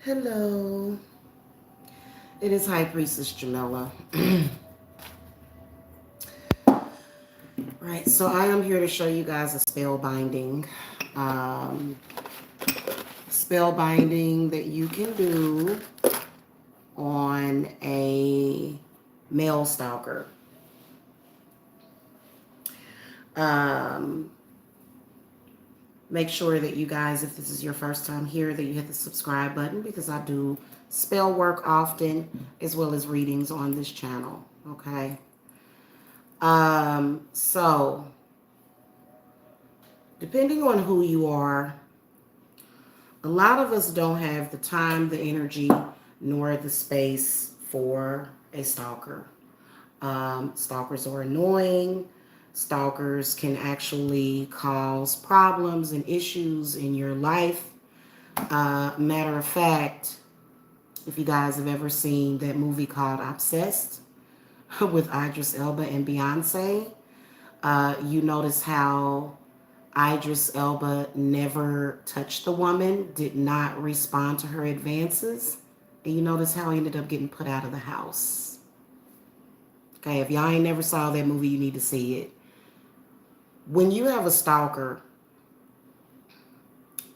Hello. It is High Priestess Jamila. Right, so I am here to show you guys a spell binding. Spell binding that you can do on a male stalker. Make sure that you guys, if this is your first time here, that you hit the subscribe button because I do spell work often as well as readings on this channel. Okay. So depending on who you are, a lot of us don't have the time, the energy, nor the space for a stalker. Stalkers are annoying. Stalkers can actually cause problems and issues in your life. Matter of fact, if you guys have ever seen that movie called Obsessed with Idris Elba and Beyonce, you notice how Idris Elba never touched the woman, did not respond to her advances. And you notice how he ended up getting put out of the house. Okay, if y'all ain't never saw that movie, you need to see it. When you have a stalker,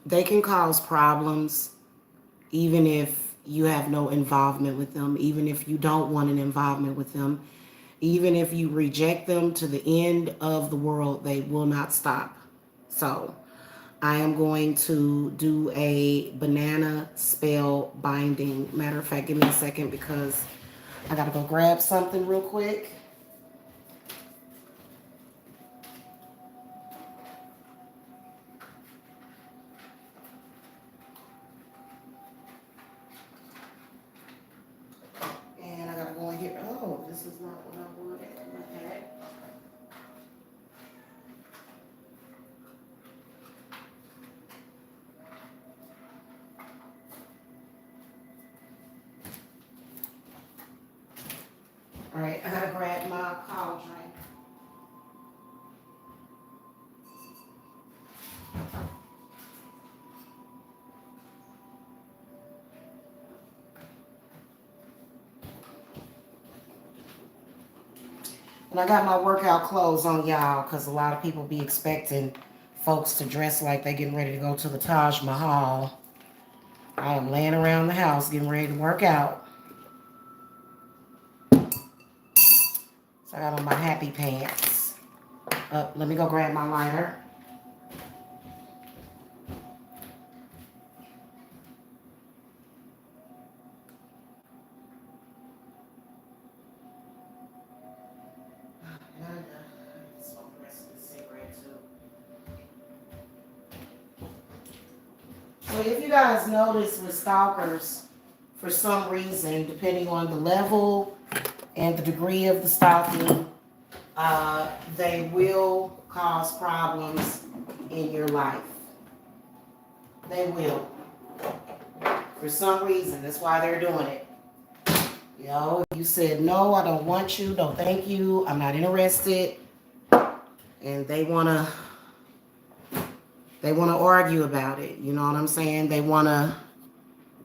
they can cause problems even if you have no involvement with them, even if you don't want an involvement with them, even if you reject them to the end of the world, they will not stop. So I am going to do a banana spell binding. Matter of fact, give me a second because I got to go grab something real quick. And I got to go in here. Oh, this is not what I wanted. Okay. All right, I gotta grab my cauldron. And I got my workout clothes on, y'all, because a lot of people be expecting folks to dress like they getting ready to go to the Taj Mahal. I am laying around the house getting ready to work out. So I got on my happy pants. Let me go grab my lighter. So if you guys notice with stalkers, for some reason, depending on the level and the degree of the stalking, they will cause problems in your life. They will. For some reason. That's why they're doing it. You know, you said, no, I don't want you. No, thank you. I'm not interested. And they want to argue about it. You know what I'm saying? They want to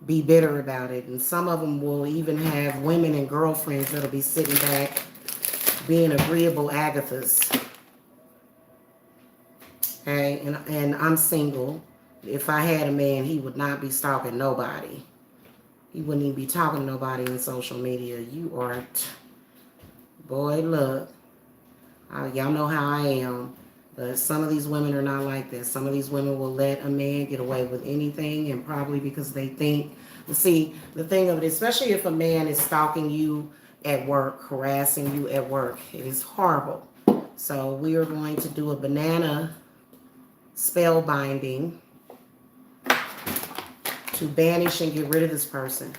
be bitter about it. And some of them will even have women and girlfriends that'll be sitting back being agreeable Agathas. Okay, and I'm single. If I had a man, he would not be stalking nobody. He wouldn't even be talking to nobody on social media. You are, boy, look. Y'all know how I am. But some of these women are not like this. Some of these women will let a man get away with anything, and probably because they think, see, the thing of it, especially if a man is stalking you at work, harassing you at work, it is horrible. So we are going to do a banana spell binding to banish and get rid of this person.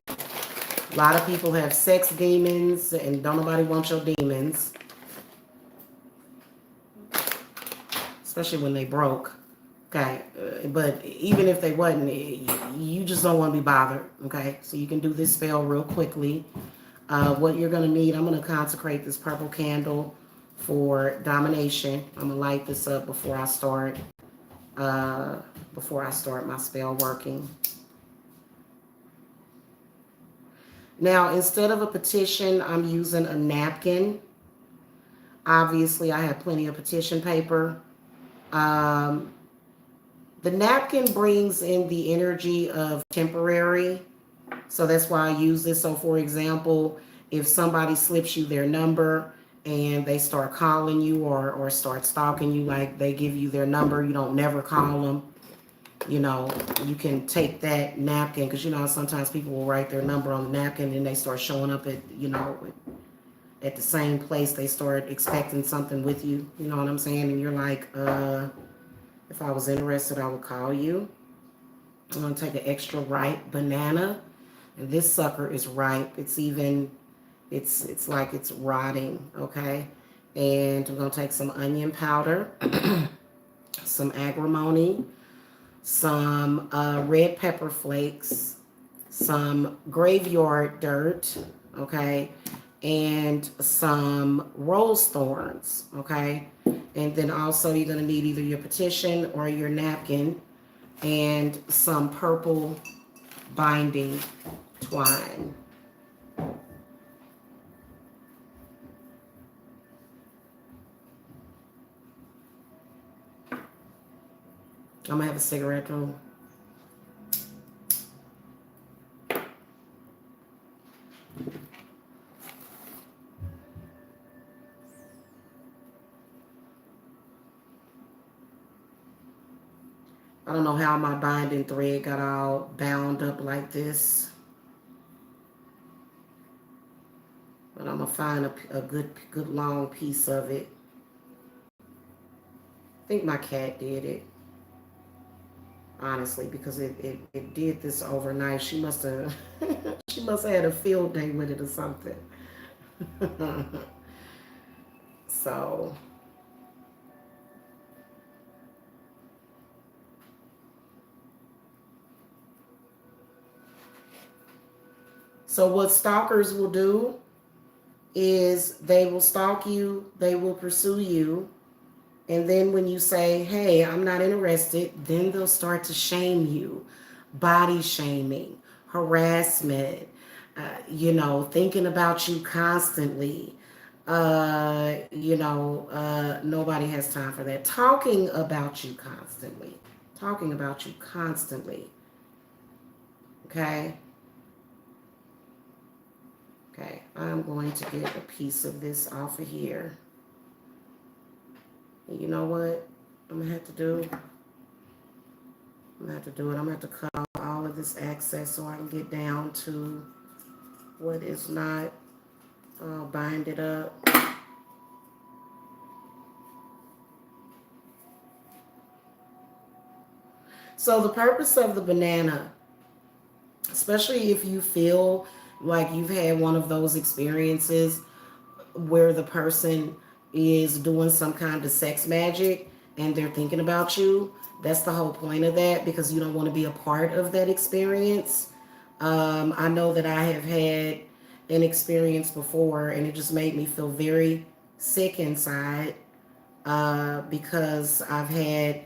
A lot of people have sex demons, and don't nobody want your demons. Especially when they broke. Okay, but even if they wasn't, you just don't want to be bothered. Okay, so you can do this spell real quickly. What you're going to need, I'm going to consecrate this purple candle for domination. I'm going to light this up before I start before I start my spell working. Now, instead of a petition, I'm using a napkin. Obviously, I have plenty of petition paper. The napkin brings in the energy of temporary. So that's why I use this. So for example, if somebody slips you their number and they start calling you or start stalking you, like they give you their number, you don't never call them. You know, you can take that napkin, because you know sometimes people will write their number on the napkin and they start showing up at, you know, at the same place. They start expecting something with you, you know what I'm saying? And you're like, if I was interested, I would call you. I'm gonna take an extra ripe banana, and this sucker is ripe. It's even, it's like it's rotting, okay? And we're gonna take some onion powder, some agrimony, some red pepper flakes, some graveyard dirt, okay, and some rose thorns, okay? And then also you're gonna need either your petition or your napkin, and some purple binding twine. I'm gonna have a cigarette roll. I don't know how my binding thread got all bound up like this, but I'm gonna find a good long piece of it. I think my cat did it, honestly, because it did this overnight. She must have she must have had a field day with it or something. So what stalkers will do is they will stalk you, they will pursue you, and then when you say, hey, I'm not interested, then they'll start to shame you. Body shaming, harassment, you know, thinking about you constantly. Nobody has time for that. Talking about you constantly. Talking about you constantly. Okay? Okay, I'm going to get a piece of this off of here. And you know what I'm gonna have to do? I'm gonna have to do it. I'm gonna have to cut off all of this excess so I can get down to what is not bind it up. So the purpose of the banana, especially if you feel like you've had one of those experiences where the person is doing some kind of sex magic and they're thinking about you, that's the whole point of that, because you don't want to be a part of that experience. I know that I have had an experience before and it just made me feel very sick inside, because I've had,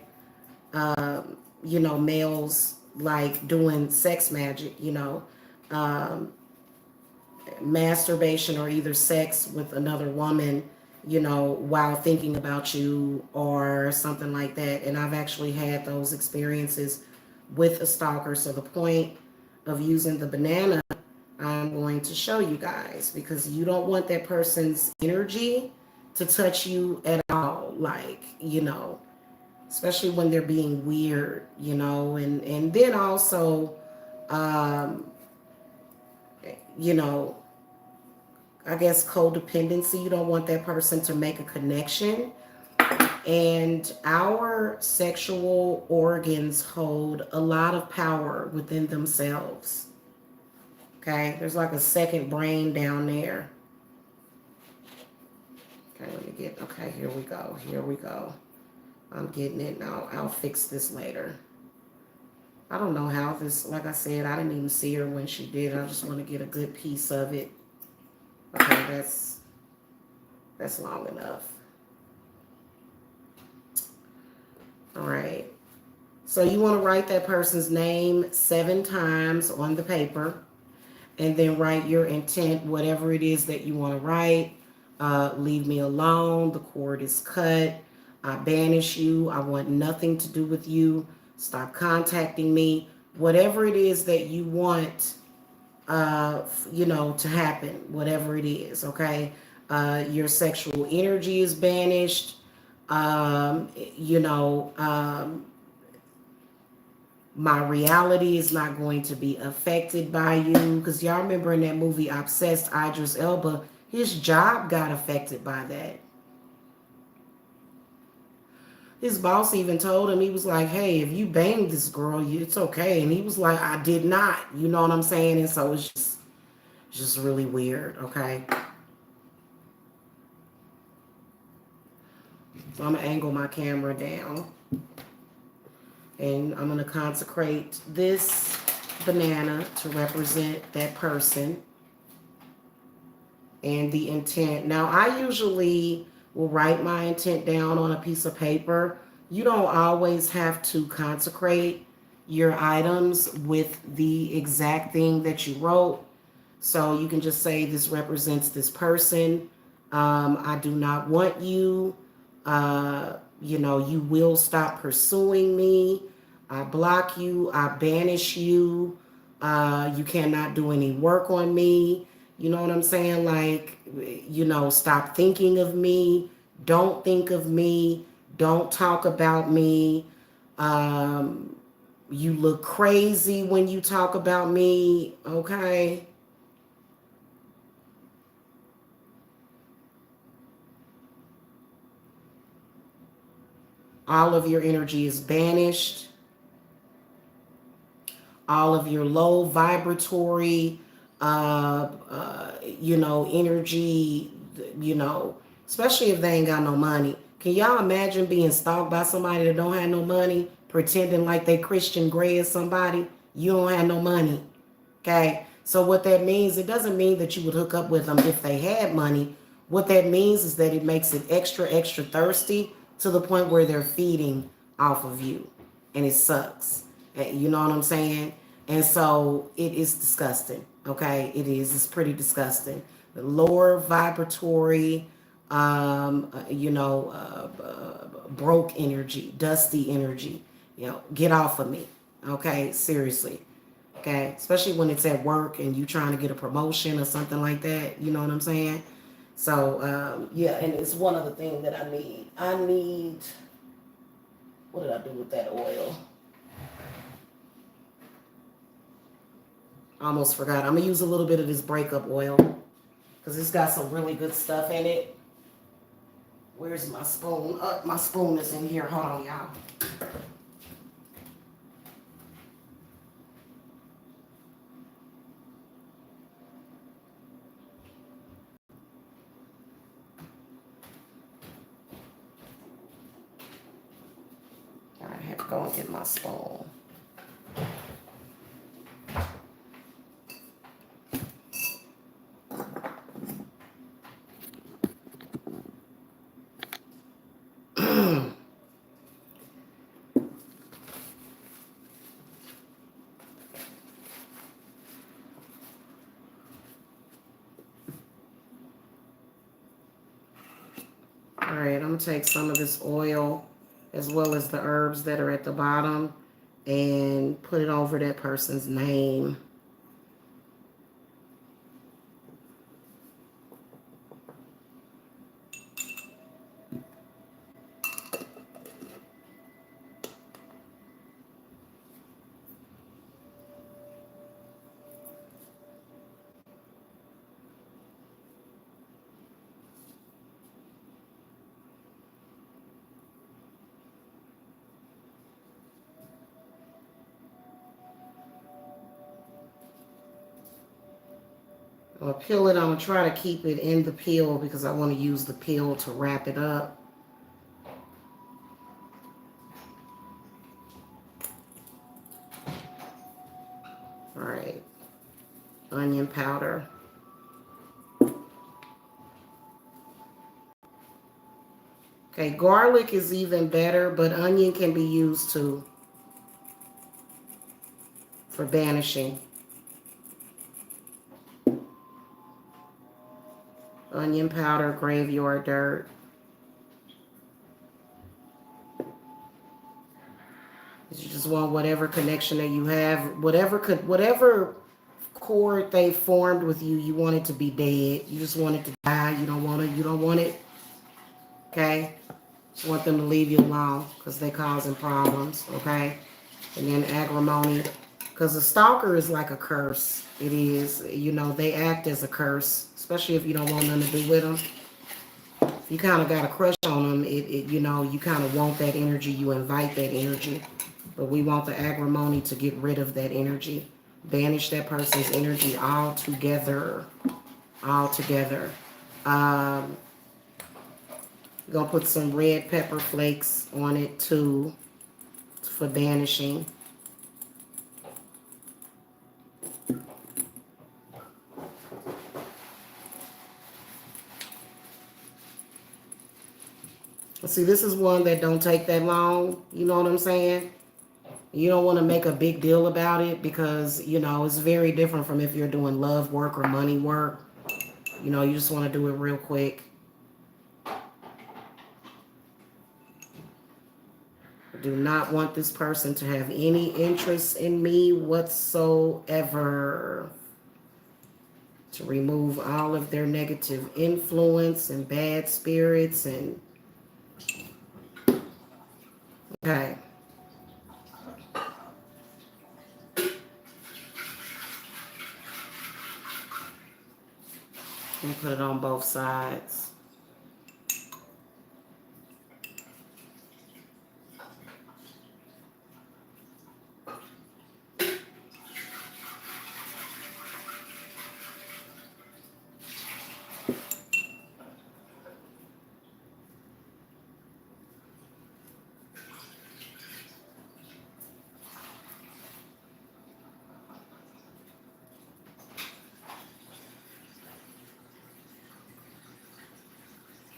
males like doing sex magic, um, masturbation or either sex with another woman, while thinking about you or something like that. And I've actually had those experiences with a stalker. So the point of using the banana, I'm going to show you guys, because you don't want that person's energy to touch you at all. Like, especially when they're being weird, and then also, um, you know, I guess codependency. You don't want that person to make a connection. And our sexual organs hold a lot of power within themselves. Okay, there's like a second brain down there. Okay, let me get, okay, here we go. Here we go. I'm getting it now. I'll fix this later. I don't know how this, like I said, I didn't even see her when she did. I just want to get a good piece of it. Okay, that's long enough. All right. So you want to write that person's name 7 times on the paper, and then write your intent, whatever it is that you want to write. Leave me alone. The cord is cut. I banish you. I want nothing to do with you. Stop contacting me. Whatever it is that you want, to happen, whatever it is, okay? Your sexual energy is banished. Um, you know, um, my reality is not going to be affected by you. Because y'all remember in that movie Obsessed, Idris Elba, his job got affected by that. His boss even told him, he was like, hey, if you bang this girl, it's okay. And he was like, I did not. You know what I'm saying? And so it's just really weird, okay? So I'm going to angle my camera down. And I'm going to consecrate this banana to represent that person and the intent. Now, I usually will write my intent down on a piece of paper. You don't always have to consecrate your items with the exact thing that you wrote. So you can just say this represents this person. I do not want you. You will stop pursuing me. I block you. I banish you. You cannot do any work on me. You know what I'm saying? Like, stop thinking of me. Don't think of me. Don't talk about me. Um, you look crazy when you talk about me. Okay. All of your energy is banished. All of your low vibratory, energy, especially if they ain't got no money. Can y'all imagine being stalked by somebody that don't have no money, pretending like they Christian Grey or somebody? You don't have no money. Okay? So what that means, it doesn't mean that you would hook up with them if they had money. What that means is that it makes it extra, extra thirsty to the point where they're feeding off of you. And it sucks. You know what I'm saying? And so it is disgusting. Okay? It is. It's pretty disgusting. The lower vibratory, broke energy, dusty energy. Get off of me. Okay? Seriously. Okay, especially when it's at work and you trying to get a promotion or something like that. You know what I'm saying? So yeah, and it's one other thing that I need. What did I do with that oil? I almost forgot. I'm gonna use a little bit of this breakup oil because it's got some really good stuff in it. Where's my spoon? My spoon is in here. Hold on, y'all. I have to go and get my spoon. All right, I'm going to take some of this oil as well as the herbs that are at the bottom and put it over that person's name. I'll peel it. I'm going to try to keep it in the peel because I want to use the peel to wrap it up. All right. Onion powder. Okay, garlic is even better, but onion can be used too. for banishing. Onion powder, graveyard dirt. You just want whatever connection that you have, whatever cord they formed with you, you want it to be dead. You just want it to die. You don't want it. Okay? You want them to leave you alone because they're causing problems. Okay? And then agrimony. Because a stalker is like a curse. It is. You know, they act as a curse, especially if you don't want nothing to do with them. If you kind of got a crush on them, you know, you kind of want that energy. You invite that energy. But we want the agrimony to get rid of that energy. Banish that person's energy altogether. Altogether. Gonna put some red pepper flakes on it too for banishing. See, this is one that don't take that long. You know what I'm saying? You don't want to make a big deal about it because, you know, it's very different from if you're doing love work or money work. You know, you just want to do it real quick. I do not want this person to have any interest in me whatsoever. To remove all of their negative influence and bad spirits and... Okay. And put it on both sides.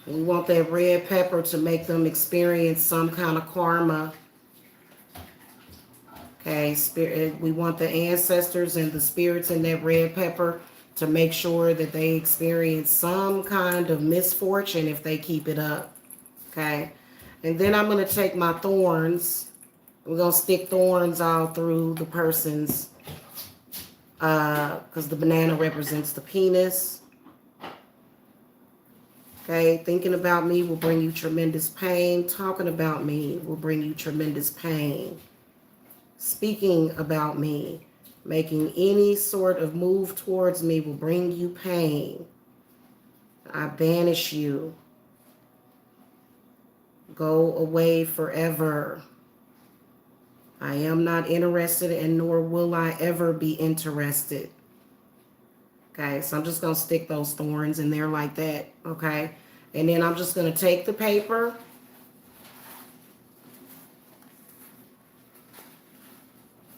We want that red pepper to make them experience some kind of karma. Okay, spirit. We want the ancestors and the spirits in that red pepper to make sure that they experience some kind of misfortune if they keep it up. Okay, and then I'm going to take my thorns. We're going to stick thorns all through the person's, because the banana represents the penis. Okay, thinking about me will bring you tremendous pain. Talking about me will bring you tremendous pain. Speaking about me, making any sort of move towards me will bring you pain. I banish you. Go away forever. I am not interested and nor will I ever be interested. Okay, so I'm just going to stick those thorns in there like that, okay? And then I'm just going to take the paper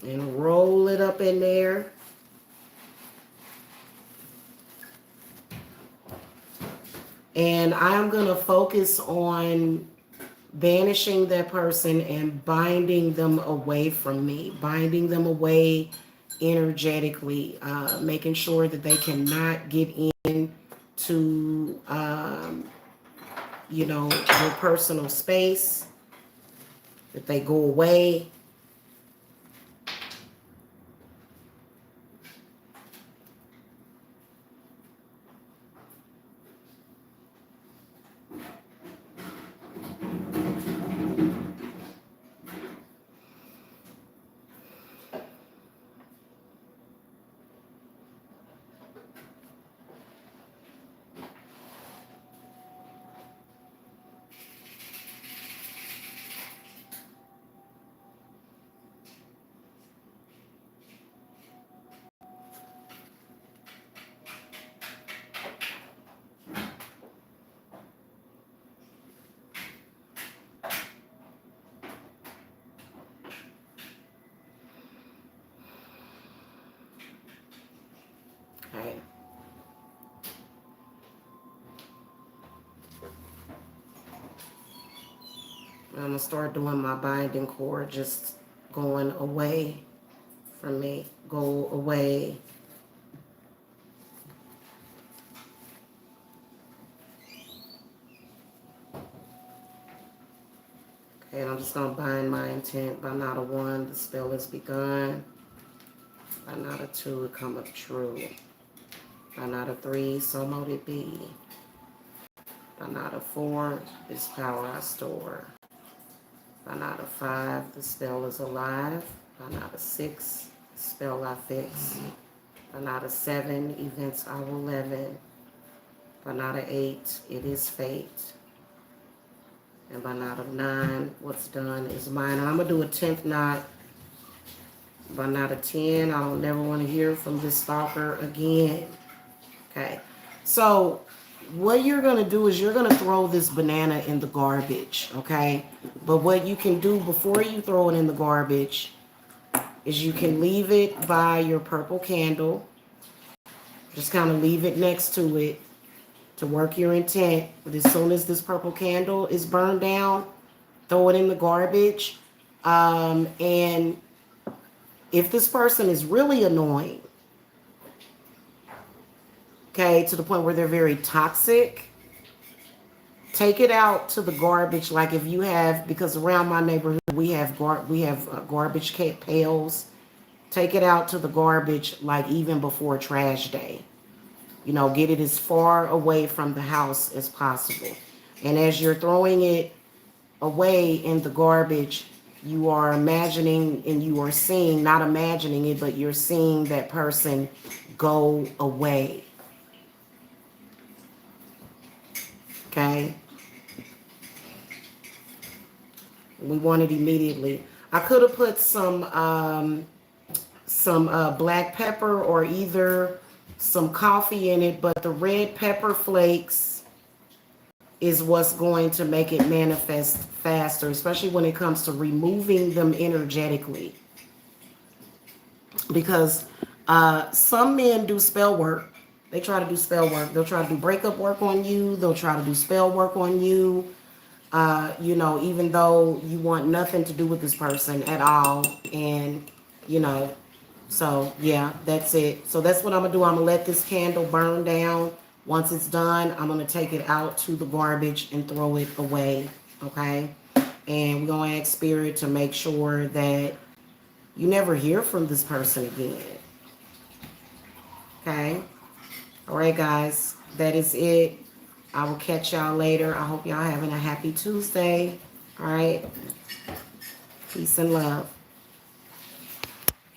and roll it up in there. And I'm going to focus on banishing that person and binding them away from me, binding them away energetically, making sure that they cannot get in to, you know, your personal space, that they go away. Okay. I'm going to start doing my binding cord, just going away from me. Go away. Okay, and I'm just going to bind my intent. By not a 1, the spell is begun. By not a 2, it cometh true. By not a 3, so mote it be. By not a 4, this power I store. By not a 5, the spell is alive. By not a 6, the spell I fix. By not a 7, events I will leaven. By not a 8, it is fate. And by knot of 9, what's done is mine. And I'm going to do a 10th knot. By knot of 10, I don't never want to hear from this stalker again. Okay. So what you're going to do is you're going to throw this banana in the garbage. Okay. But what you can do before you throw it in the garbage is you can leave it by your purple candle. Just kind of leave it next to it to work your intent. But as soon as this purple candle is burned down, throw it in the garbage. And if this person is really annoying, okay, to the point where they're very toxic, take it out to the garbage. Like if you have, because around my neighborhood we have garbage pails. Take it out to the garbage like even before trash day. You know, get it as far away from the house as possible. And as you're throwing it away in the garbage, you are imagining and you are seeing, not imagining it, but you're seeing that person go away. Okay? We want it immediately. I could have put some black pepper or either some coffee in it, but the red pepper flakes is what's going to make it manifest faster, especially when it comes to removing them energetically. Because some men do spell work. They try to do spell work. They'll try to do breakup work on you. They'll try to do spell work on you. You know, even though you want nothing to do with this person at all. And, you know, so yeah, that's it. So that's what I'm going to do. I'm going to let this candle burn down. Once it's done, I'm going to take it out to the garbage and throw it away. Okay. And we're going to ask Spirit to make sure that you never hear from this person again. Okay. All right, guys. That is it. I will catch y'all later. I hope y'all having a happy Tuesday. All right. Peace and love.